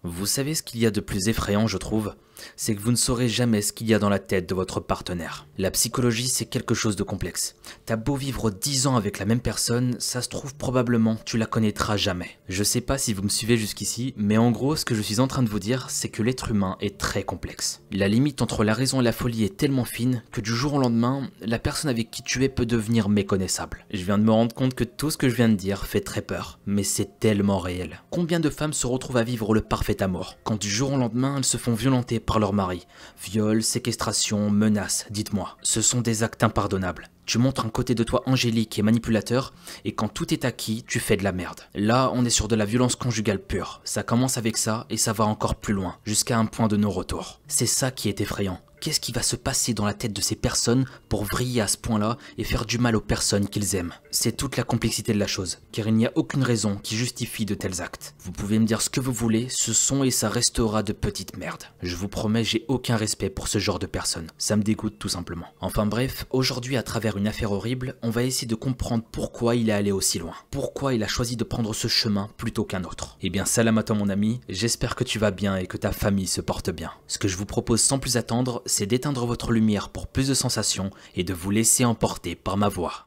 Vous savez ce qu'il y a de plus effrayant, je trouve? C'est que vous ne saurez jamais ce qu'il y a dans la tête de votre partenaire. La psychologie, c'est quelque chose de complexe. T'as beau vivre 10 ans avec la même personne, ça se trouve probablement tu la connaîtras jamais. Je sais pas si vous me suivez jusqu'ici, mais en gros, ce que je suis en train de vous dire, c'est que l'être humain est très complexe. La limite entre la raison et la folie est tellement fine que du jour au lendemain, la personne avec qui tu es peut devenir méconnaissable. Je viens de me rendre compte que tout ce que je viens de dire fait très peur, mais c'est tellement réel. Combien de femmes se retrouvent à vivre le parfait amour, quand du jour au lendemain, elles se font violenter par leur mari? Viol, séquestration, menaces, dites-moi. Ce sont des actes impardonnables. Tu montres un côté de toi angélique et manipulateur, et quand tout est acquis, tu fais de la merde. Là, on est sur de la violence conjugale pure. Ça commence avec ça, et ça va encore plus loin, jusqu'à un point de non-retour. C'est ça qui est effrayant. Qu'est-ce qui va se passer dans la tête de ces personnes pour vriller à ce point-là et faire du mal aux personnes qu'ils aiment? C'est toute la complexité de la chose, car il n'y a aucune raison qui justifie de tels actes. Vous pouvez me dire ce que vous voulez, ce sont et ça restera de petites merdes. Je vous promets, j'ai aucun respect pour ce genre de personnes. Ça me dégoûte tout simplement. Enfin bref, aujourd'hui à travers une affaire horrible, on va essayer de comprendre pourquoi il est allé aussi loin. Pourquoi il a choisi de prendre ce chemin plutôt qu'un autre. Eh bien salam à toi mon ami, j'espère que tu vas bien et que ta famille se porte bien. Ce que je vous propose sans plus attendre, c'est d'éteindre votre lumière pour plus de sensations et de vous laisser emporter par ma voix.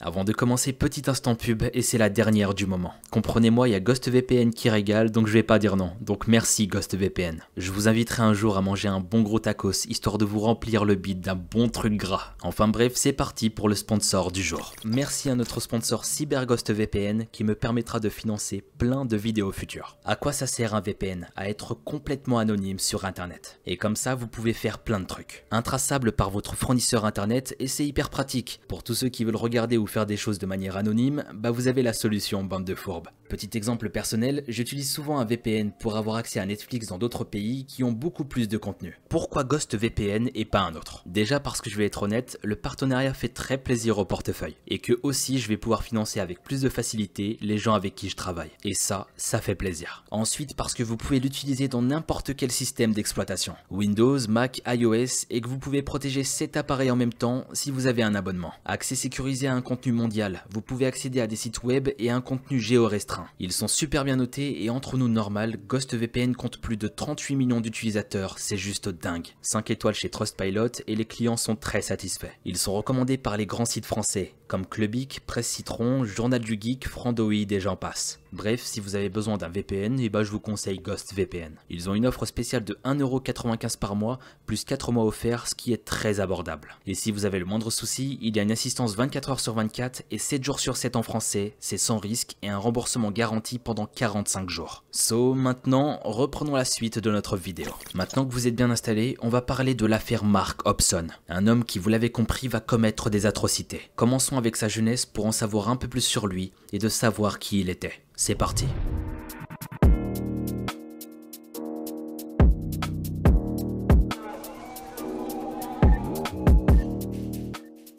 Avant de commencer, petit instant pub, et c'est la dernière du moment. Comprenez-moi, il y a GhostVPN qui régale, donc je vais pas dire non. Donc merci GhostVPN. Je vous inviterai un jour à manger un bon gros tacos, histoire de vous remplir le bide d'un bon truc gras. Enfin bref, c'est parti pour le sponsor du jour. Merci à notre sponsor CyberGhostVPN qui me permettra de financer plein de vidéos futures. À quoi ça sert un VPN? À être complètement anonyme sur internet. Et comme ça, vous pouvez faire plein de trucs. Intraçable par votre fournisseur internet, et c'est hyper pratique. Pour tous ceux qui veulent regarder ou faire des choses de manière anonyme, bah vous avez la solution, bande de fourbes. Petit exemple personnel, j'utilise souvent un VPN pour avoir accès à Netflix dans d'autres pays qui ont beaucoup plus de contenu. Pourquoi GhostVPN et pas un autre? Déjà parce que je vais être honnête, le partenariat fait très plaisir au portefeuille, et que aussi je vais pouvoir financer avec plus de facilité les gens avec qui je travaille. Et ça fait plaisir. Ensuite parce que vous pouvez l'utiliser dans n'importe quel système d'exploitation. Windows, Mac, iOS, et que vous pouvez protéger 7 appareils en même temps si vous avez un abonnement. Accès sécurisé à un contenu mondial, vous pouvez accéder à des sites web et à un contenu géo-restreint. Ils sont super bien notés et entre nous normal, GhostVPN compte plus de 38 millions d'utilisateurs, c'est juste dingue. 5 étoiles chez Trustpilot et les clients sont très satisfaits. Ils sont recommandés par les grands sites français, comme Clubic, Presse Citron, Journal du Geek, Frandoid et j'en passe. Bref, si vous avez besoin d'un VPN, et je vous conseille GhostVPN. Ils ont une offre spéciale de 1,95€ par mois, plus 4 mois offerts, ce qui est très abordable. Et si vous avez le moindre souci, il y a une assistance 24h sur 24 et 7 jours sur 7 en français, c'est sans risque et un remboursement garanti pendant 45 jours. Maintenant, reprenons la suite de notre vidéo. Maintenant que vous êtes bien installés, on va parler de l'affaire Mark Hobson. Un homme qui, vous l'avez compris, va commettre des atrocités. Commençons avec sa jeunesse pour en savoir un peu plus sur lui et de savoir qui il était. C'est parti.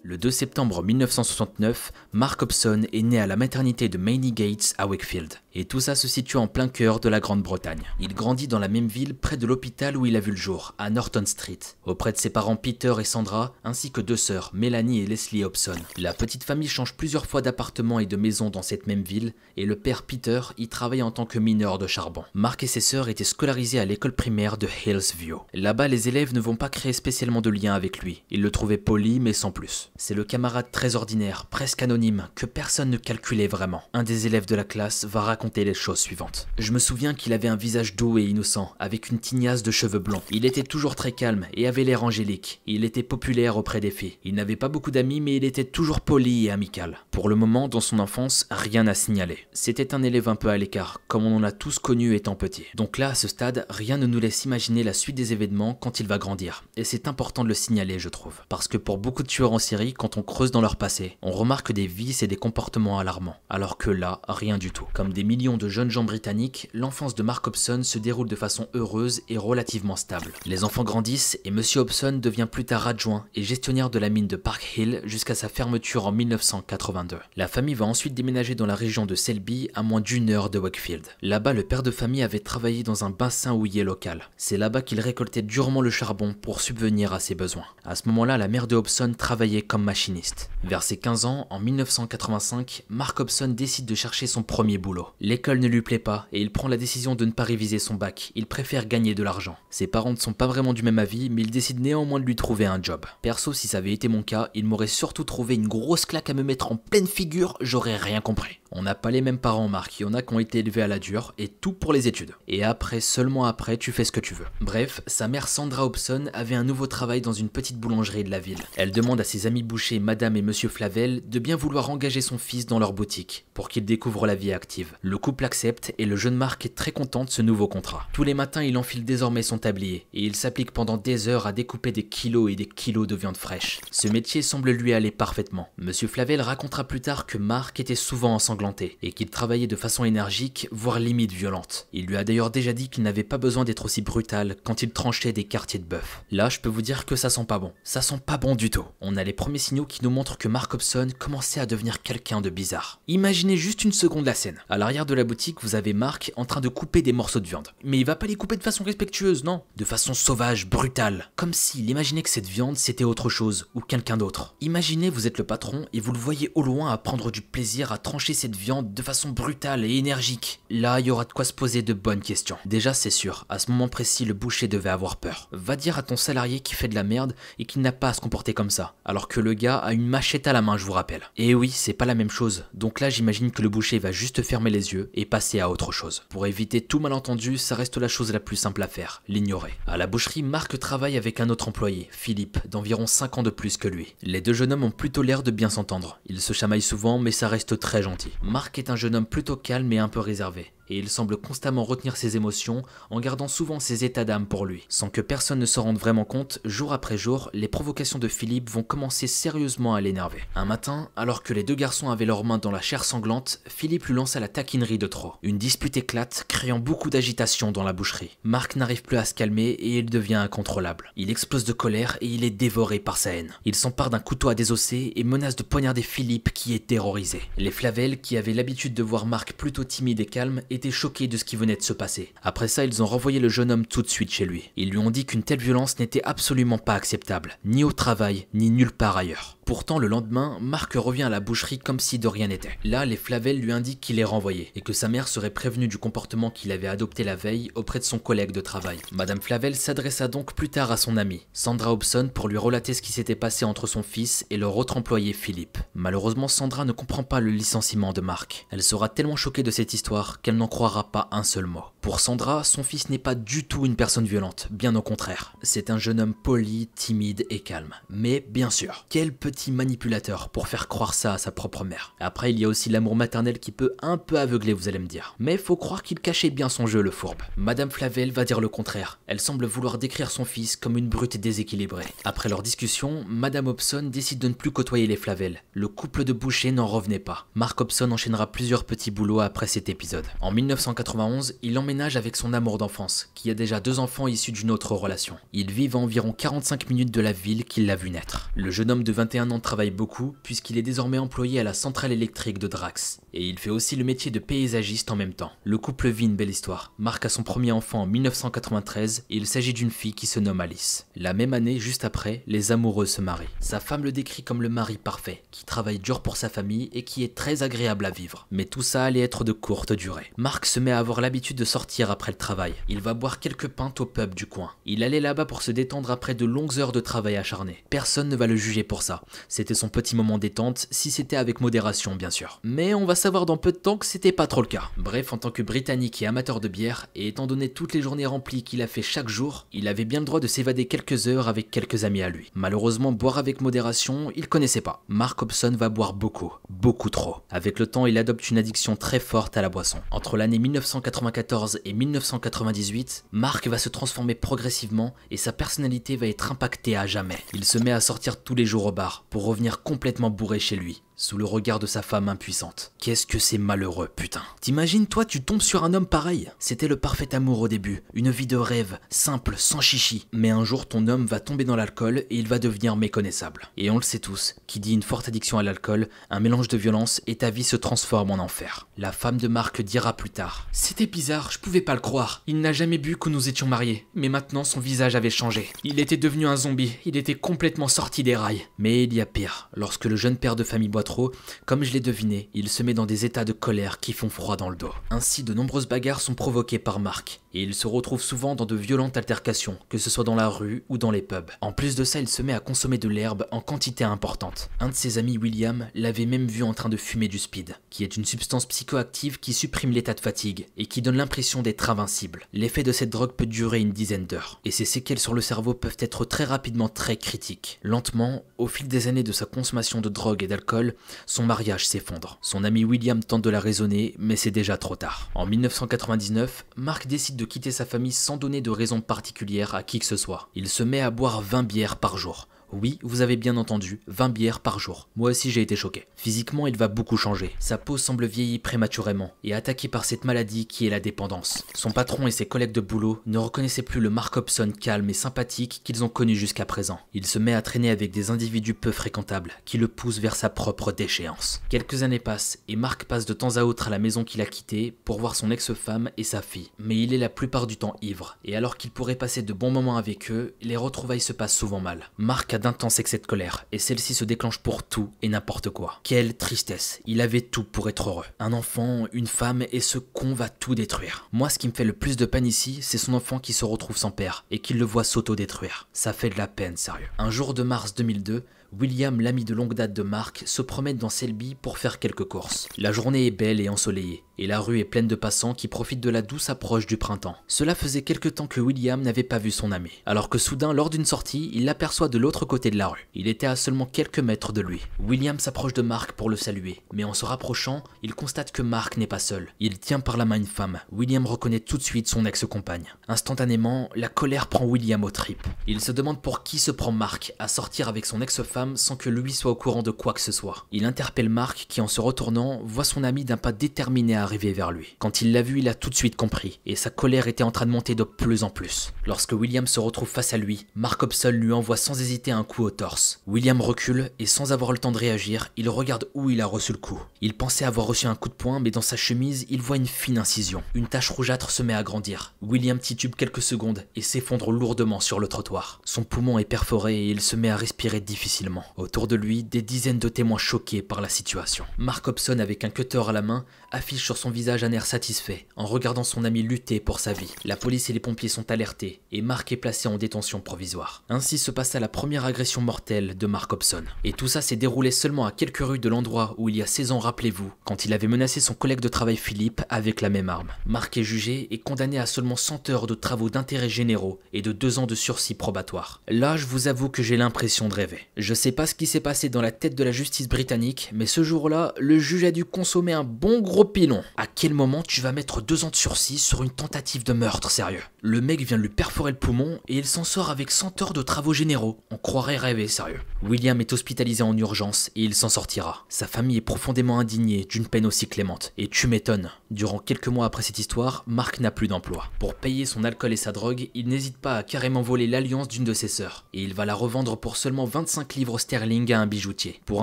Le 2 septembre 1969, Mark Hobson est né à la maternité de Mainy Gates à Wakefield. Et tout ça se situe en plein cœur de la Grande-Bretagne. Il grandit dans la même ville près de l'hôpital où il a vu le jour, à Norton Street, auprès de ses parents Peter et Sandra, ainsi que deux sœurs, Melanie et Leslie Hobson. La petite famille change plusieurs fois d'appartement et de maison dans cette même ville, et le père Peter y travaille en tant que mineur de charbon. Mark et ses sœurs étaient scolarisés à l'école primaire de Hillsview. Là-bas, les élèves ne vont pas créer spécialement de lien avec lui. Ils le trouvaient poli, mais sans plus. C'est le camarade très ordinaire, presque anonyme, que personne ne calculait vraiment. Un des élèves de la classe va raconter les choses suivantes. Je me souviens qu'il avait un visage doux et innocent, avec une tignasse de cheveux blonds. Il était toujours très calme et avait l'air angélique. Il était populaire auprès des filles. Il n'avait pas beaucoup d'amis, mais il était toujours poli et amical. Pour le moment, dans son enfance, rien à signaler. C'était un élève un peu à l'écart, comme on en a tous connu étant petit. Donc là, à ce stade, rien ne nous laisse imaginer la suite des événements quand il va grandir. Et c'est important de le signaler, je trouve. Parce que pour beaucoup de tueurs en série, quand on creuse dans leur passé, on remarque des vices et des comportements alarmants, alors que là, rien du tout. Comme des millions de jeunes gens britanniques, l'enfance de Mark Hobson se déroule de façon heureuse et relativement stable. Les enfants grandissent et Monsieur Hobson devient plus tard adjoint et gestionnaire de la mine de Park Hill jusqu'à sa fermeture en 1982. La famille va ensuite déménager dans la région de Selby, à moins d'1 heure de Wakefield. Là-bas, le père de famille avait travaillé dans un bassin houillé local. C'est là-bas qu'il récoltait durement le charbon pour subvenir à ses besoins. À ce moment-là, la mère de Hobson travaillait comme machiniste. Vers ses 15 ans, en 1985, Mark Hobson décide de chercher son premier boulot. L'école ne lui plaît pas et il prend la décision de ne pas réviser son bac. Il préfère gagner de l'argent. Ses parents ne sont pas vraiment du même avis, mais il décide néanmoins de lui trouver un job. Perso, si ça avait été mon cas, il m'aurait surtout trouvé une grosse claque à me mettre en pleine figure, j'aurais rien compris. On n'a pas les mêmes parents, Mark, il y en a qui ont été élevés à la dure, et tout pour les études. Et après, seulement après, tu fais ce que tu veux. Bref, sa mère Sandra Hobson avait un nouveau travail dans une petite boulangerie de la ville. Elle demande à ses amis bouchers, Madame et Monsieur Flavel, de bien vouloir engager son fils dans leur boutique, pour qu'il découvre la vie active. Le couple accepte, et le jeune Mark est très content de ce nouveau contrat. Tous les matins, il enfile désormais son tablier, et il s'applique pendant des heures à découper des kilos et des kilos de viande fraîche. Ce métier semble lui aller parfaitement. Monsieur Flavel racontera plus tard que Mark était souvent ensanglanté, et qu'il travaillait de façon énergique, voire limite violente. Il lui a d'ailleurs déjà dit qu'il n'avait pas besoin d'être aussi brutal quand il tranchait des quartiers de bœuf. Là, je peux vous dire que ça sent pas bon. Ça sent pas bon du tout. On a les premiers signaux qui nous montrent que Mark Hobson commençait à devenir quelqu'un de bizarre. Imaginez juste une seconde la scène. À l'arrière de la boutique, vous avez Mark en train de couper des morceaux de viande. Mais il va pas les couper de façon respectueuse, non. De façon sauvage, brutale. Comme s'il imaginait que cette viande c'était autre chose, ou quelqu'un d'autre. Imaginez vous êtes le patron et vous le voyez au loin à prendre du plaisir à trancher cette viande de façon brutale et énergique. Là, il y aura de quoi se poser de bonnes questions. Déjà, c'est sûr, à ce moment précis, le boucher devait avoir peur. Va dire à ton salarié qui fait de la merde et qui n'a pas à se comporter comme ça, alors que le gars a une machette à la main, je vous rappelle. Et oui, c'est pas la même chose. Donc là, j'imagine que le boucher va juste fermer les yeux et passer à autre chose. Pour éviter tout malentendu, ça reste la chose la plus simple à faire, l'ignorer. À la boucherie, Mark travaille avec un autre employé, Philippe, d'environ 5 ans de plus que lui. Les deux jeunes hommes ont plutôt l'air de bien s'entendre. Ils se chamaillent souvent, mais ça reste très gentil. Mark est un jeune homme plutôt calme et un peu réservé. Et il semble constamment retenir ses émotions en gardant souvent ses états d'âme pour lui. Sans que personne ne s'en rende vraiment compte, jour après jour, les provocations de Philippe vont commencer sérieusement à l'énerver. Un matin, alors que les deux garçons avaient leurs mains dans la chair sanglante, Philippe lui lança la taquinerie de trop. Une dispute éclate, créant beaucoup d'agitation dans la boucherie. Mark n'arrive plus à se calmer et il devient incontrôlable. Il explose de colère et il est dévoré par sa haine. Il s'empare d'un couteau à désosser et menace de poignarder Philippe qui est terrorisé. Les Flavel, qui avaient l'habitude de voir Mark plutôt timide et calme, étaient choqués de ce qui venait de se passer. Après ça, ils ont renvoyé le jeune homme tout de suite chez lui. Ils lui ont dit qu'une telle violence n'était absolument pas acceptable, ni au travail, ni nulle part ailleurs. Pourtant, le lendemain, Mark revient à la boucherie comme si de rien n'était. Là, les Flavel lui indiquent qu'il est renvoyé et que sa mère serait prévenue du comportement qu'il avait adopté la veille auprès de son collègue de travail. Madame Flavel s'adressa donc plus tard à son amie, Sandra Hobson, pour lui relater ce qui s'était passé entre son fils et leur autre employé Philippe. Malheureusement, Sandra ne comprend pas le licenciement de Mark. Elle sera tellement choquée de cette histoire qu'elle n'en croira pas un seul mot. Pour Sandra, son fils n'est pas du tout une personne violente, bien au contraire. C'est un jeune homme poli, timide et calme. Mais bien sûr, quel petit manipulateur pour faire croire ça à sa propre mère. Après, il y a aussi l'amour maternel qui peut un peu aveugler, vous allez me dire. Mais faut croire qu'il cachait bien son jeu, le fourbe. Madame Flavel va dire le contraire. Elle semble vouloir décrire son fils comme une brute déséquilibrée. Après leur discussion, Madame Hobson décide de ne plus côtoyer les Flavel. Le couple de bouchers n'en revenait pas. Mark Hobson enchaînera plusieurs petits boulots après cet épisode. En 1991, il emménage avec son amour d'enfance, qui a déjà 2 enfants issus d'une autre relation. Ils vivent à environ 45 minutes de la ville qu'il l'a vu naître. Le jeune homme de 21 ans travaille beaucoup puisqu'il est désormais employé à la centrale électrique de Drax. Et il fait aussi le métier de paysagiste en même temps. Le couple vit une belle histoire. Mark a son premier enfant en 1993 et il s'agit d'une fille qui se nomme Alice. La même année, juste après, les amoureux se marient. Sa femme le décrit comme le mari parfait, qui travaille dur pour sa famille et qui est très agréable à vivre. Mais tout ça allait être de courte durée. Mark se met à avoir l'habitude de sortir après le travail. Il va boire quelques pintes au pub du coin. Il allait là-bas pour se détendre après de longues heures de travail acharné. Personne ne va le juger pour ça. C'était son petit moment détente, si c'était avec modération bien sûr. Mais on va savoir dans peu de temps que c'était pas trop le cas. Bref, en tant que Britannique et amateur de bière, et étant donné toutes les journées remplies qu'il a fait chaque jour, il avait bien le droit de s'évader quelques heures avec quelques amis à lui. Malheureusement, boire avec modération, il connaissait pas. Mark Hobson va boire beaucoup trop. Avec le temps, il adopte une addiction très forte à la boisson. Entre entre l'année 1994 et 1998, Mark va se transformer progressivement et sa personnalité va être impactée à jamais. Il se met à sortir tous les jours au bar pour revenir complètement bourré chez lui, sous le regard de sa femme impuissante. Qu'est-ce que c'est malheureux, putain. T'imagines, toi, tu tombes sur un homme pareil? C'était le parfait amour au début, une vie de rêve, simple, sans chichi. Mais un jour, ton homme va tomber dans l'alcool et il va devenir méconnaissable. Et on le sait tous, qui dit une forte addiction à l'alcool, un mélange de violence et ta vie se transforme en enfer. La femme de Mark dira plus tard: c'était bizarre, je pouvais pas le croire. Il n'a jamais bu que nous étions mariés. Mais maintenant, son visage avait changé. Il était devenu un zombie, il était complètement sorti des rails. Mais il y a pire, lorsque le jeune père de famille boit trop, comme je l'ai deviné, il se met dans des états de colère qui font froid dans le dos. Ainsi, de nombreuses bagarres sont provoquées par Mark, et il se retrouve souvent dans de violentes altercations, que ce soit dans la rue ou dans les pubs. En plus de ça, il se met à consommer de l'herbe en quantité importante. Un de ses amis, William, l'avait même vu en train de fumer du speed, qui est une substance psychoactive qui supprime l'état de fatigue, et qui donne l'impression d'être invincible. L'effet de cette drogue peut durer une dizaine d'heures, et ses séquelles sur le cerveau peuvent être très rapidement très critiques. Lentement, au fil des années de sa consommation de drogue et d'alcool, son mariage s'effondre. Son ami William tente de la raisonner, mais c'est déjà trop tard. En 1999, Mark décide de quitter sa famille sans donner de raison particulière à qui que ce soit. Il se met à boire 20 bières par jour. Oui, vous avez bien entendu, 20 bières par jour. Moi aussi j'ai été choqué. Physiquement, il va beaucoup changer. Sa peau semble vieillir prématurément et attaqué par cette maladie qui est la dépendance. Son patron et ses collègues de boulot ne reconnaissaient plus le Mark Hobson calme et sympathique qu'ils ont connu jusqu'à présent. Il se met à traîner avec des individus peu fréquentables qui le poussent vers sa propre déchéance. Quelques années passent et Mark passe de temps à autre à la maison qu'il a quittée pour voir son ex-femme et sa fille. Mais il est la plupart du temps ivre et alors qu'il pourrait passer de bons moments avec eux, les retrouvailles se passent souvent mal. Mark a d'intenses excès de colère, et celle-ci se déclenche pour tout et n'importe quoi. Quelle tristesse, il avait tout pour être heureux. Un enfant, une femme, et ce con va tout détruire. Moi, ce qui me fait le plus de peine ici, c'est son enfant qui se retrouve sans père, et qu'il le voit s'auto-détruire. Ça fait de la peine, sérieux. Un jour de mars 2002, William, l'ami de longue date de Mark, se promène dans Selby pour faire quelques courses. La journée est belle et ensoleillée, et la rue est pleine de passants qui profitent de la douce approche du printemps. Cela faisait quelque temps que William n'avait pas vu son ami, alors que soudain, lors d'une sortie, il l'aperçoit de l'autre côté de la rue. Il était à seulement quelques mètres de lui. William s'approche de Mark pour le saluer, mais en se rapprochant, il constate que Mark n'est pas seul. Il tient par la main une femme. William reconnaît tout de suite son ex-compagne. Instantanément, la colère prend William aux tripes. Il se demande pour qui se prend Mark à sortir avec son ex-femme sans que lui soit au courant de quoi que ce soit. Il interpelle Mark qui, en se retournant, voit son ami d'un pas déterminé à arriver vers lui. Quand il l'a vu, il a tout de suite compris, et sa colère était en train de monter de plus en plus. Lorsque William se retrouve face à lui, Mark Hobson lui envoie sans hésiter un coup au torse. William recule, et sans avoir le temps de réagir, il regarde où il a reçu le coup. Il pensait avoir reçu un coup de poing, mais dans sa chemise, il voit une fine incision. Une tache rougeâtre se met à grandir. William titube quelques secondes, et s'effondre lourdement sur le trottoir. Son poumon est perforé, et il se met à respirer difficilement. Autour de lui, des dizaines de témoins choqués par la situation. Mark Hobson, avec un cutter à la main, affiche sur son visage un air satisfait, en regardant son ami lutter pour sa vie. La police et les pompiers sont alertés, et Mark est placé en détention provisoire. Ainsi se passa la première agression mortelle de Mark Hobson. Et tout ça s'est déroulé seulement à quelques rues de l'endroit où il y a 16 ans, rappelez-vous, quand il avait menacé son collègue de travail Philippe avec la même arme. Mark est jugé et condamné à seulement 100 heures de travaux d'intérêt généraux et de 2 ans de sursis probatoire. Là, je vous avoue que j'ai l'impression de rêver. Je sais pas ce qui s'est passé dans la tête de la justice britannique, mais ce jour-là, le juge a dû consommer un bon gros pilon. À quel moment tu vas mettre 2 ans de sursis sur une tentative de meurtre, sérieux? Le mec vient de lui perforer le poumon et il s'en sort avec 100 heures de travaux généraux. On croirait rêver, sérieux. William est hospitalisé en urgence et il s'en sortira. Sa famille est profondément indignée d'une peine aussi clémente. Et tu m'étonnes, durant quelques mois après cette histoire, Mark n'a plus d'emploi. Pour payer son alcool et sa drogue, il n'hésite pas à carrément voler l'alliance d'une de ses sœurs. Et il va la revendre pour seulement 25 livres sterling à un bijoutier. Pour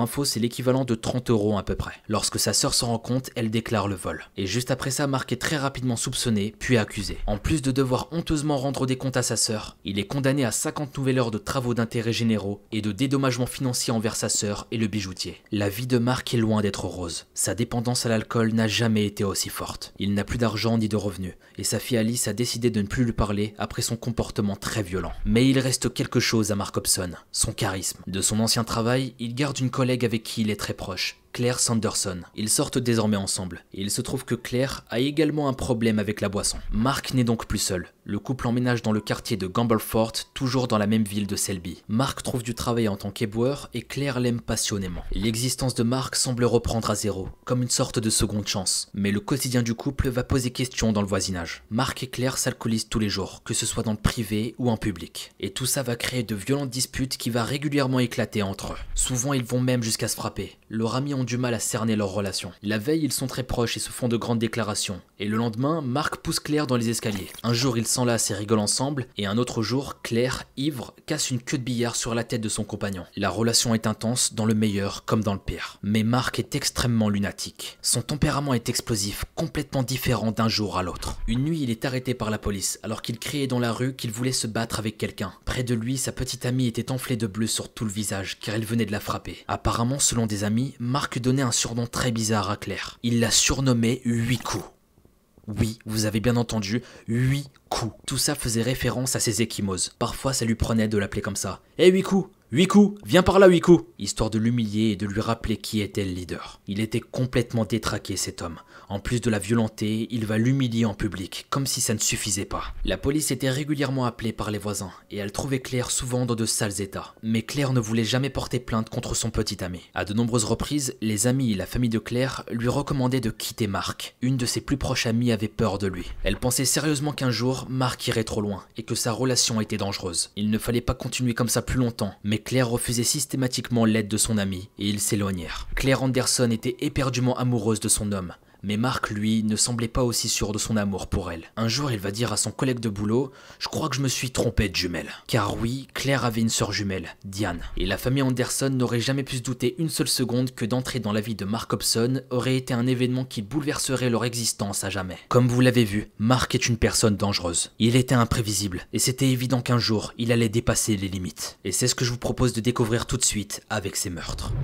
info, c'est l'équivalent de 30 € à peu près. Lorsque sa sœur s'en rend compte, elle déclare le vol. Et juste après ça, Mark est très rapidement soupçonné, puis accusé. En plus de devoir honteusement rendre des comptes à sa sœur, il est condamné à 50 nouvelles heures de travaux d'intérêt généraux et de dédommagement financier envers sa sœur et le bijoutier. La vie de Mark est loin d'être rose. Sa dépendance à l'alcool n'a jamais été aussi forte. Il n'a plus d'argent ni de revenus, et sa fille Alice a décidé de ne plus lui parler après son comportement très violent. Mais il reste quelque chose à Mark Hobson, son charisme. De son ancien travail, il garde une collègue avec qui il est très proche. Claire Sanderson. Ils sortent désormais ensemble, et il se trouve que Claire a également un problème avec la boisson. Mark n'est donc plus seul. Le couple emménage dans le quartier de Gamblefort, toujours dans la même ville de Selby. Mark trouve du travail en tant qu'éboueur et Claire l'aime passionnément. L'existence de Mark semble reprendre à zéro, comme une sorte de seconde chance. Mais le quotidien du couple va poser question dans le voisinage. Mark et Claire s'alcoolisent tous les jours, que ce soit dans le privé ou en public. Et tout ça va créer de violentes disputes qui vont régulièrement éclater entre eux. Souvent ils vont même jusqu'à se frapper. Leurs amis ont du mal à cerner leur relation. La veille, ils sont très proches et se font de grandes déclarations. Et le lendemain, Mark pousse Claire dans les escaliers. Un jour, ils s'enlacent et rigolent ensemble, et un autre jour, Claire, ivre, casse une queue de billard sur la tête de son compagnon. La relation est intense, dans le meilleur comme dans le pire. Mais Mark est extrêmement lunatique. Son tempérament est explosif, complètement différent d'un jour à l'autre. Une nuit, il est arrêté par la police, alors qu'il criait dans la rue qu'il voulait se battre avec quelqu'un. Près de lui, sa petite amie était enflée de bleu sur tout le visage, car elle venait de la frapper. Apparemment, selon des amis, Mark donnait un surnom très bizarre à Claire. Il la surnommait 8 coups. Oui, vous avez bien entendu, 8 coups. Tout ça faisait référence à ses ecchymoses. Parfois, ça lui prenait de l'appeler comme ça. « Eh 8 coups ! 8 coups, viens par là 8 coups !» Histoire de l'humilier et de lui rappeler qui était le leader. Il était complètement détraqué cet homme. En plus de la violenter, il va l'humilier en public, comme si ça ne suffisait pas. La police était régulièrement appelée par les voisins, et elle trouvait Claire souvent dans de sales états. Mais Claire ne voulait jamais porter plainte contre son petit ami. À de nombreuses reprises, les amis et la famille de Claire lui recommandaient de quitter Mark. Une de ses plus proches amies avait peur de lui. Elle pensait sérieusement qu'un jour, Mark irait trop loin, et que sa relation était dangereuse. Il ne fallait pas continuer comme ça plus longtemps, mais Claire refusait systématiquement l'aide de son ami, et ils s'éloignèrent. Claire Anderson était éperdument amoureuse de son homme. Mais Mark, lui, ne semblait pas aussi sûr de son amour pour elle. Un jour, il va dire à son collègue de boulot « Je crois que je me suis trompé de jumelle. » Car oui, Claire avait une sœur jumelle, Diane. Et la famille Anderson n'aurait jamais pu se douter une seule seconde que d'entrer dans la vie de Mark Hobson aurait été un événement qui bouleverserait leur existence à jamais. Comme vous l'avez vu, Mark est une personne dangereuse. Il était imprévisible, et c'était évident qu'un jour, il allait dépasser les limites. Et c'est ce que je vous propose de découvrir tout de suite avec ces meurtres.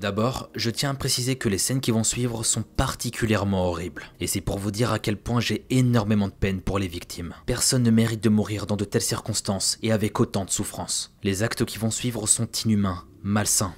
D'abord, je tiens à préciser que les scènes qui vont suivre sont particulièrement horribles. Et c'est pour vous dire à quel point j'ai énormément de peine pour les victimes. Personne ne mérite de mourir dans de telles circonstances et avec autant de souffrance. Les actes qui vont suivre sont inhumains, malsains.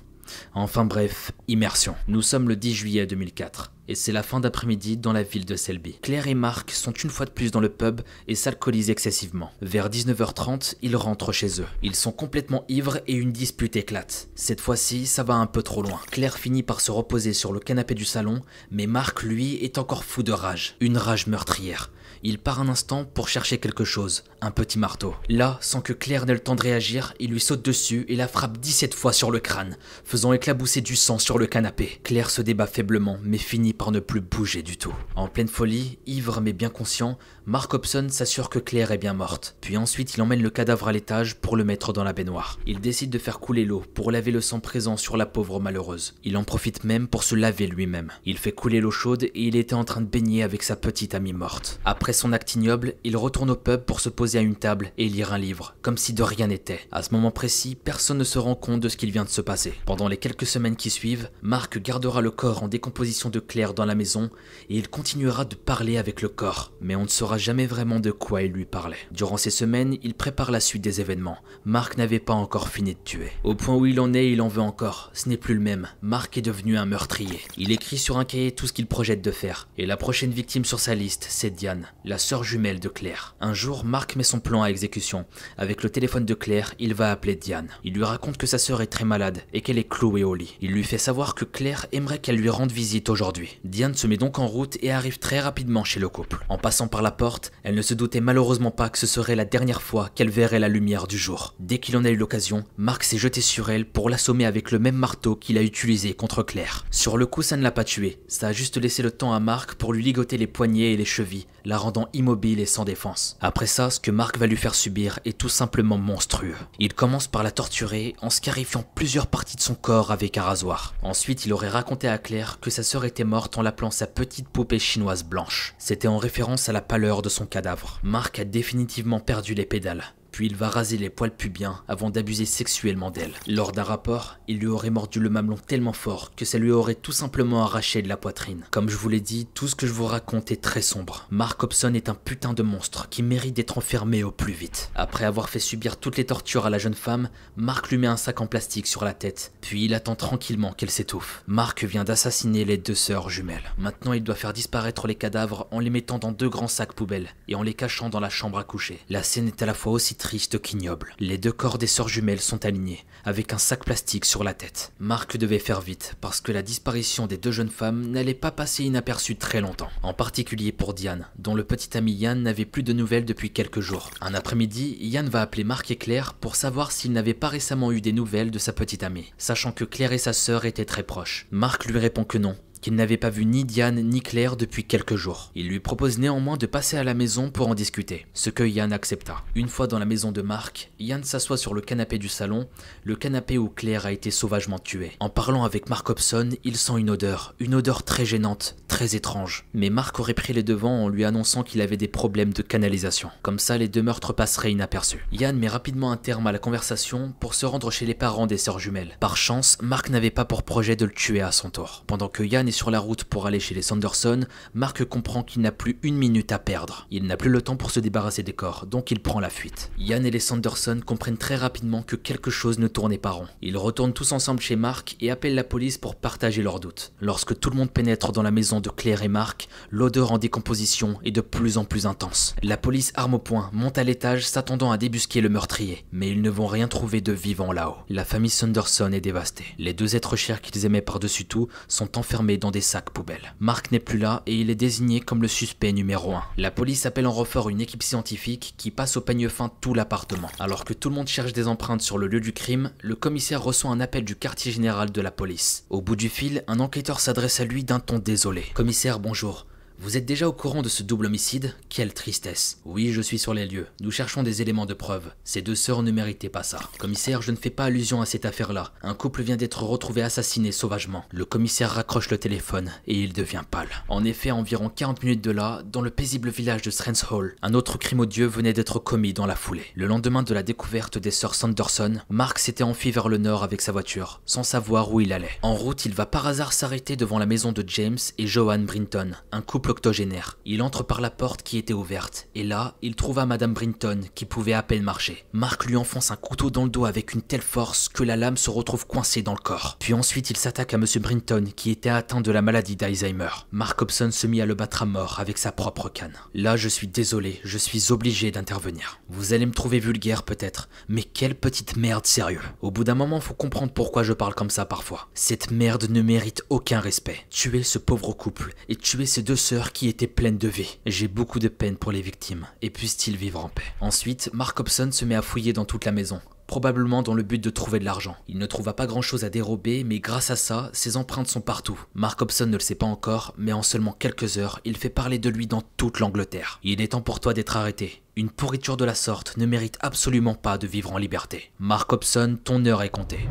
Enfin bref, immersion. Nous sommes le 10 juillet 2004. Et c'est la fin d'après-midi dans la ville de Selby. Claire et Mark sont une fois de plus dans le pub et s'alcoolisent excessivement. Vers 19h30, ils rentrent chez eux. Ils sont complètement ivres et une dispute éclate. Cette fois-ci, ça va un peu trop loin. Claire finit par se reposer sur le canapé du salon, mais Mark, lui, est encore fou de rage. Une rage meurtrière. Il part un instant pour chercher quelque chose, un petit marteau. Là, sans que Claire n'ait le temps de réagir, il lui saute dessus et la frappe 17 fois sur le crâne, faisant éclabousser du sang sur le canapé. Claire se débat faiblement, mais finit par ne plus bouger du tout. En pleine folie, ivre mais bien conscient, Mark Hobson s'assure que Claire est bien morte. Puis ensuite, il emmène le cadavre à l'étage pour le mettre dans la baignoire. Il décide de faire couler l'eau pour laver le sang présent sur la pauvre malheureuse. Il en profite même pour se laver lui-même. Il fait couler l'eau chaude et il était en train de baigner avec sa petite amie morte. Après son acte ignoble, il retourne au pub pour se poser à une table et lire un livre, comme si de rien n'était. À ce moment précis, personne ne se rend compte de ce qu'il vient de se passer. Pendant les quelques semaines qui suivent, Mark gardera le corps en décomposition de Claire dans la maison et il continuera de parler avec le corps, mais on ne saura jamais vraiment de quoi il lui parlait. Durant ces semaines, il prépare la suite des événements. Mark n'avait pas encore fini de tuer. Au point où il en est, il en veut encore. Ce n'est plus le même. Mark est devenu un meurtrier. Il écrit sur un cahier tout ce qu'il projette de faire. Et la prochaine victime sur sa liste, c'est Diane, la sœur jumelle de Claire. Un jour, Mark met son plan à exécution. Avec le téléphone de Claire, il va appeler Diane. Il lui raconte que sa sœur est très malade et qu'elle est clouée au lit. Il lui fait savoir que Claire aimerait qu'elle lui rende visite aujourd'hui. Diane se met donc en route et arrive très rapidement chez le couple. En passant par la porte, elle ne se doutait malheureusement pas que ce serait la dernière fois qu'elle verrait la lumière du jour. Dès qu'il en a eu l'occasion, Mark s'est jeté sur elle pour l'assommer avec le même marteau qu'il a utilisé contre Claire. Sur le coup, ça ne l'a pas tuée. Ça a juste laissé le temps à Mark pour lui ligoter les poignets et les chevilles, la rendant immobile et sans défense. Après ça, ce que Mark va lui faire subir est tout simplement monstrueux. Il commence par la torturer en scarifiant plusieurs parties de son corps avec un rasoir. Ensuite, il aurait raconté à Claire que sa sœur était morte en l'appelant sa petite poupée chinoise blanche. C'était en référence à la pâleur de son cadavre. Mark a définitivement perdu les pédales. puis il va raser les poils pubiens avant d'abuser sexuellement d'elle. Lors d'un rapport, il lui aurait mordu le mamelon tellement fort que ça lui aurait tout simplement arraché de la poitrine. Comme je vous l'ai dit, tout ce que je vous raconte est très sombre. Mark Hobson est un putain de monstre qui mérite d'être enfermé au plus vite. Après avoir fait subir toutes les tortures à la jeune femme, Mark lui met un sac en plastique sur la tête, puis il attend tranquillement qu'elle s'étouffe. Mark vient d'assassiner les deux sœurs jumelles. Maintenant il doit faire disparaître les cadavres en les mettant dans 2 grands sacs poubelles et en les cachant dans la chambre à coucher. La scène est à la fois aussi triste qu'ignoble. Les 2 corps des sœurs jumelles sont alignés, avec un sac plastique sur la tête. Mark devait faire vite, parce que la disparition des 2 jeunes femmes n'allait pas passer inaperçue très longtemps. En particulier pour Diane, dont le petit ami Ian n'avait plus de nouvelles depuis quelques jours. Un après-midi, Ian va appeler Mark et Claire pour savoir s'il n'avait pas récemment eu des nouvelles de sa petite amie, sachant que Claire et sa sœur étaient très proches. Mark lui répond que non, qu'il n'avait pas vu ni Diane ni Claire depuis quelques jours. Il lui propose néanmoins de passer à la maison pour en discuter, ce que Ian accepta. Une fois dans la maison de Mark, Ian s'assoit sur le canapé du salon, le canapé où Claire a été sauvagement tuée. En parlant avec Mark Hobson, il sent une odeur très gênante, très étrange. Mais Mark aurait pris les devants en lui annonçant qu'il avait des problèmes de canalisation. Comme ça, les 2 meurtres passeraient inaperçus. Ian met rapidement un terme à la conversation pour se rendre chez les parents des sœurs jumelles. Par chance, Mark n'avait pas pour projet de le tuer à son tour. Pendant que Ian est sur la route pour aller chez les Sanderson, Mark comprend qu'il n'a plus 1 minute à perdre. Il n'a plus le temps pour se débarrasser des corps, donc il prend la fuite. Ian et les Sanderson comprennent très rapidement que quelque chose ne tournait pas rond. Ils retournent tous ensemble chez Mark et appellent la police pour partager leurs doutes. Lorsque tout le monde pénètre dans la maison de Claire et Mark, l'odeur en décomposition est de plus en plus intense. La police arme au poing monte à l'étage s'attendant à débusquer le meurtrier, mais ils ne vont rien trouver de vivant là-haut. La famille Sanderson est dévastée. Les 2 êtres chers qu'ils aimaient par-dessus tout sont enfermés dans des sacs poubelles. Mark n'est plus là et il est désigné comme le suspect numéro 1. La police appelle en renfort une équipe scientifique qui passe au peigne fin tout l'appartement. Alors que tout le monde cherche des empreintes sur le lieu du crime, le commissaire reçoit un appel du quartier général de la police. Au bout du fil, un enquêteur s'adresse à lui d'un ton désolé. « Commissaire, bonjour. Vous êtes déjà au courant de ce double homicide? Quelle tristesse. Oui, je suis sur les lieux. Nous cherchons des éléments de preuve. Ces 2 sœurs ne méritaient pas ça. Commissaire, je ne fais pas allusion à cette affaire-là. Un couple vient d'être retrouvé assassiné sauvagement. Le commissaire raccroche le téléphone et il devient pâle. En effet, à environ 40 minutes de là, dans le paisible village de Strange Hall, un autre crime odieux venait d'être commis dans la foulée. Le lendemain de la découverte des sœurs Sanderson, Mark s'était enfui vers le nord avec sa voiture, sans savoir où il allait. En route, il va par hasard s'arrêter devant la maison de James et Joanne Brinton, un couple octogénaire. Il entre par la porte qui était ouverte, et là, il trouva Madame Brinton qui pouvait à peine marcher. Mark lui enfonce un couteau dans le dos avec une telle force que la lame se retrouve coincée dans le corps. Puis ensuite, il s'attaque à Monsieur Brinton qui était atteint de la maladie d'Alzheimer. Mark Hobson se mit à le battre à mort avec sa propre canne. Là, je suis désolé, je suis obligé d'intervenir. Vous allez me trouver vulgaire peut-être, mais quelle petite merde sérieux. Au bout d'un moment, faut comprendre pourquoi je parle comme ça parfois. Cette merde ne mérite aucun respect. Tuer ce pauvre couple et tuer ces 2 sœurs qui étaient pleines de vie. J'ai beaucoup de peine pour les victimes, et puissent-ils vivre en paix. Ensuite, Mark Hobson se met à fouiller dans toute la maison, probablement dans le but de trouver de l'argent. Il ne trouva pas grand chose à dérober, mais grâce à ça, ses empreintes sont partout. Mark Hobson ne le sait pas encore, mais en seulement quelques heures, il fait parler de lui dans toute l'Angleterre. Il est temps pour toi d'être arrêté. Une pourriture de la sorte ne mérite absolument pas de vivre en liberté. Mark Hobson, ton heure est comptée.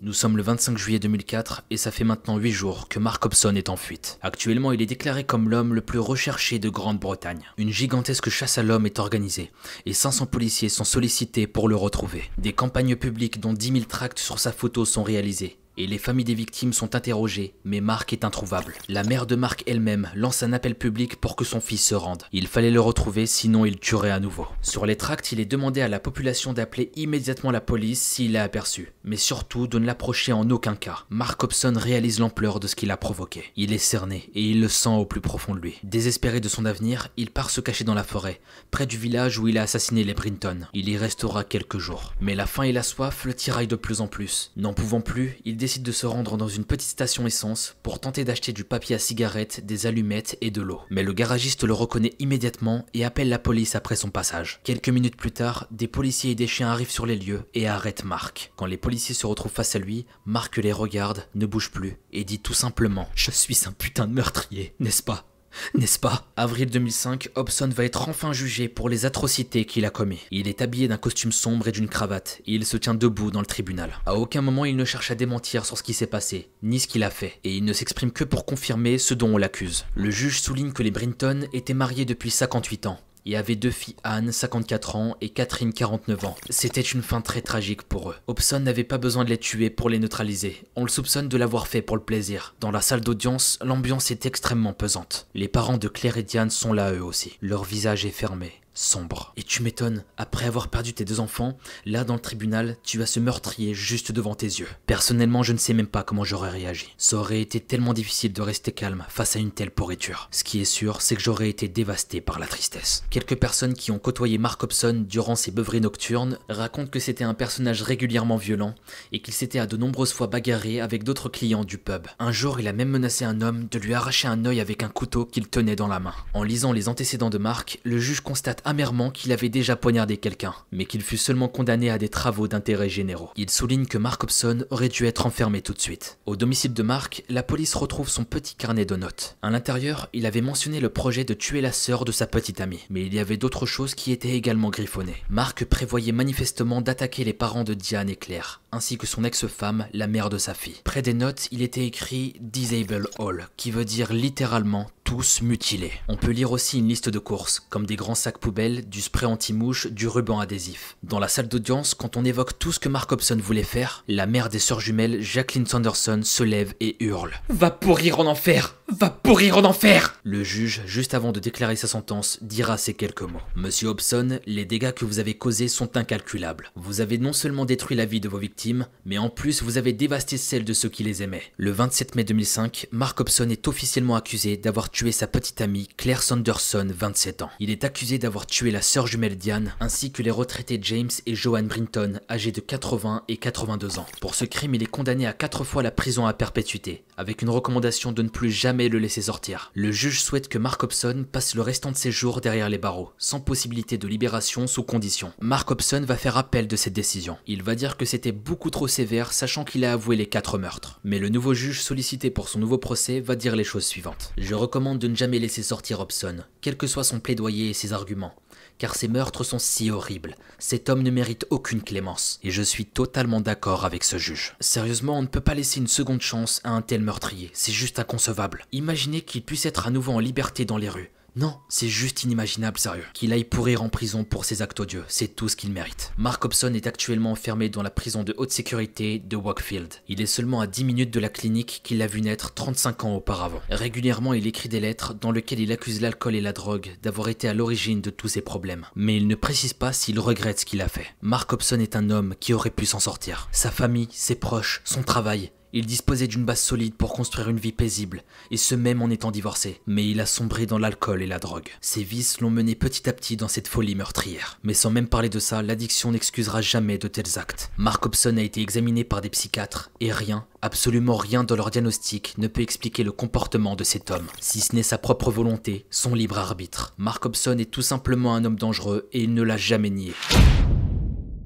Nous sommes le 25 juillet 2004 et ça fait maintenant 8 jours que Mark Hobson est en fuite. Actuellement, il est déclaré comme l'homme le plus recherché de Grande-Bretagne. Une gigantesque chasse à l'homme est organisée et 500 policiers sont sollicités pour le retrouver. Des campagnes publiques dont 10 000 tracts sur sa photo sont réalisées. Et les familles des victimes sont interrogées, mais Mark est introuvable. La mère de Mark elle-même lance un appel public pour que son fils se rende. Il fallait le retrouver, sinon il tuerait à nouveau. Sur les tracts, il est demandé à la population d'appeler immédiatement la police s'il est aperçu, mais surtout de ne l'approcher en aucun cas. Mark Hobson réalise l'ampleur de ce qu'il a provoqué. Il est cerné, et il le sent au plus profond de lui. Désespéré de son avenir, il part se cacher dans la forêt, près du village où il a assassiné les Brinton. Il y restera quelques jours. Mais la faim et la soif le tiraillent de plus en plus. N'en pouvant plus, il décide de se rendre dans une petite station essence pour tenter d'acheter du papier à cigarette, des allumettes et de l'eau. Mais le garagiste le reconnaît immédiatement et appelle la police après son passage. Quelques minutes plus tard, des policiers et des chiens arrivent sur les lieux et arrêtent Mark. Quand les policiers se retrouvent face à lui, Mark les regarde, ne bouge plus et dit tout simplement « Je suis un putain de meurtrier, n'est-ce pas ? N'est-ce pas? Avril 2005, Hobson va être enfin jugé pour les atrocités qu'il a commis. Il est habillé d'un costume sombre et d'une cravate, et il se tient debout dans le tribunal. À aucun moment il ne cherche à démentir sur ce qui s'est passé, ni ce qu'il a fait, et il ne s'exprime que pour confirmer ce dont on l'accuse. Le juge souligne que les Brinton étaient mariés depuis 58 ans. Et avait deux filles, Anne, 54 ans, et Catherine, 49 ans. C'était une fin très tragique pour eux. Hobson n'avait pas besoin de les tuer pour les neutraliser. On le soupçonne de l'avoir fait pour le plaisir. Dans la salle d'audience, l'ambiance est extrêmement pesante. Les parents de Claire et Diane sont là eux aussi. Leur visage est fermé, sombre. Et tu m'étonnes, après avoir perdu tes deux enfants, là dans le tribunal, tu as ce meurtrier juste devant tes yeux. Personnellement, je ne sais même pas comment j'aurais réagi. Ça aurait été tellement difficile de rester calme face à une telle pourriture. Ce qui est sûr, c'est que j'aurais été dévasté par la tristesse. Quelques personnes qui ont côtoyé Mark Hobson durant ses beuveries nocturnes racontent que c'était un personnage régulièrement violent et qu'il s'était à de nombreuses fois bagarré avec d'autres clients du pub. Un jour, il a même menacé un homme de lui arracher un œil avec un couteau qu'il tenait dans la main. En lisant les antécédents de Mark, le juge constate amèrement qu'il avait déjà poignardé quelqu'un, mais qu'il fut seulement condamné à des travaux d'intérêt généraux. Il souligne que Mark Hobson aurait dû être enfermé tout de suite. Au domicile de Mark, la police retrouve son petit carnet de notes. À l'intérieur, il avait mentionné le projet de tuer la sœur de sa petite amie, mais il y avait d'autres choses qui étaient également griffonnées. Mark prévoyait manifestement d'attaquer les parents de Diane et Claire, ainsi que son ex-femme, la mère de sa fille. Près des notes, il était écrit « Disable All », qui veut dire littéralement « tous mutilés ». On peut lire aussi une liste de courses, comme des grands sacs poubelles, du spray anti-mouche, du ruban adhésif. Dans la salle d'audience, quand on évoque tout ce que Mark Hobson voulait faire, la mère des sœurs jumelles, Jacqueline Sanderson, se lève et hurle « Va pourrir en enfer! Va pourrir en enfer !» Le juge, juste avant de déclarer sa sentence, dira ces quelques mots. « Monsieur Hobson, les dégâts que vous avez causés sont incalculables. Vous avez non seulement détruit la vie de vos victimes, mais en plus vous avez dévasté celle de ceux qui les aimaient. » Le 27 mai 2005, Mark Hobson est officiellement accusé d'avoir tué sa petite amie Claire Sanderson, 27 ans. Il est accusé d'avoir tué la sœur jumelle Diane, ainsi que les retraités James et Joanne Brinton, âgés de 80 et 82 ans. Pour ce crime, il est condamné à 4 fois la prison à perpétuité, avec une recommandation de ne plus jamais le laisser sortir. Le juge souhaite que Mark Hobson passe le restant de ses jours derrière les barreaux, sans possibilité de libération sous condition. Mark Hobson va faire appel de cette décision. Il va dire que c'était beaucoup trop sévère, sachant qu'il a avoué les 4 meurtres. Mais le nouveau juge sollicité pour son nouveau procès va dire les choses suivantes. Je recommande de ne jamais laisser sortir Hobson, quel que soit son plaidoyer et ses arguments, car ces meurtres sont si horribles. Cet homme ne mérite aucune clémence, et je suis totalement d'accord avec ce juge. Sérieusement, on ne peut pas laisser une seconde chance à un tel meurtrier, c'est juste inconcevable. Imaginez qu'il puisse être à nouveau en liberté dans les rues. Non, c'est juste inimaginable, sérieux. Qu'il aille pourrir en prison pour ses actes odieux, c'est tout ce qu'il mérite. Mark Hobson est actuellement enfermé dans la prison de haute sécurité de Wakefield. Il est seulement à 10 minutes de la clinique qu'il a vu naître 35 ans auparavant. Régulièrement, il écrit des lettres dans lesquelles il accuse l'alcool et la drogue d'avoir été à l'origine de tous ses problèmes. Mais il ne précise pas s'il regrette ce qu'il a fait. Mark Hobson est un homme qui aurait pu s'en sortir. Sa famille, ses proches, son travail... Il disposait d'une base solide pour construire une vie paisible, et ce même en étant divorcé. Mais il a sombré dans l'alcool et la drogue. Ses vices l'ont mené petit à petit dans cette folie meurtrière. Mais sans même parler de ça, l'addiction n'excusera jamais de tels actes. Mark Hobson a été examiné par des psychiatres, et rien, absolument rien dans leur diagnostic ne peut expliquer le comportement de cet homme, si ce n'est sa propre volonté, son libre arbitre. Mark Hobson est tout simplement un homme dangereux, et il ne l'a jamais nié.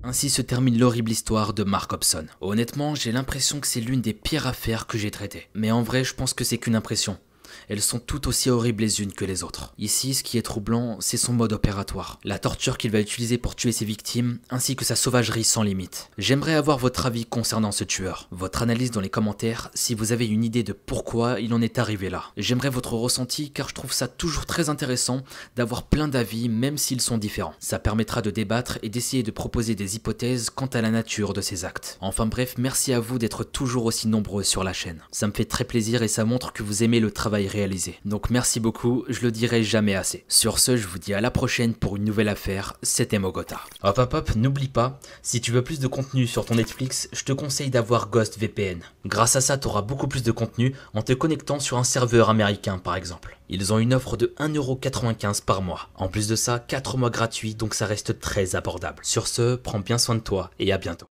Ainsi se termine l'horrible histoire de Mark Hobson. Honnêtement, j'ai l'impression que c'est l'une des pires affaires que j'ai traitées. Mais en vrai, je pense que c'est qu'une impression. Elles sont toutes aussi horribles les unes que les autres. Ici, ce qui est troublant, c'est son mode opératoire. La torture qu'il va utiliser pour tuer ses victimes, ainsi que sa sauvagerie sans limite. J'aimerais avoir votre avis concernant ce tueur. Votre analyse dans les commentaires, si vous avez une idée de pourquoi il en est arrivé là. J'aimerais votre ressenti, car je trouve ça toujours très intéressant d'avoir plein d'avis, même s'ils sont différents. Ça permettra de débattre et d'essayer de proposer des hypothèses quant à la nature de ces actes. Enfin bref, merci à vous d'être toujours aussi nombreux sur la chaîne. Ça me fait très plaisir et ça montre que vous aimez le travail réalisé. Donc merci beaucoup, je le dirai jamais assez. Sur ce, je vous dis à la prochaine pour une nouvelle affaire, c'était Mogota. Hop hop hop, n'oublie pas, si tu veux plus de contenu sur ton Netflix, je te conseille d'avoir Ghost VPN. Grâce à ça, tu auras beaucoup plus de contenu en te connectant sur un serveur américain par exemple. Ils ont une offre de 1,95€ par mois. En plus de ça, 4 mois gratuits, donc ça reste très abordable. Sur ce, prends bien soin de toi et à bientôt.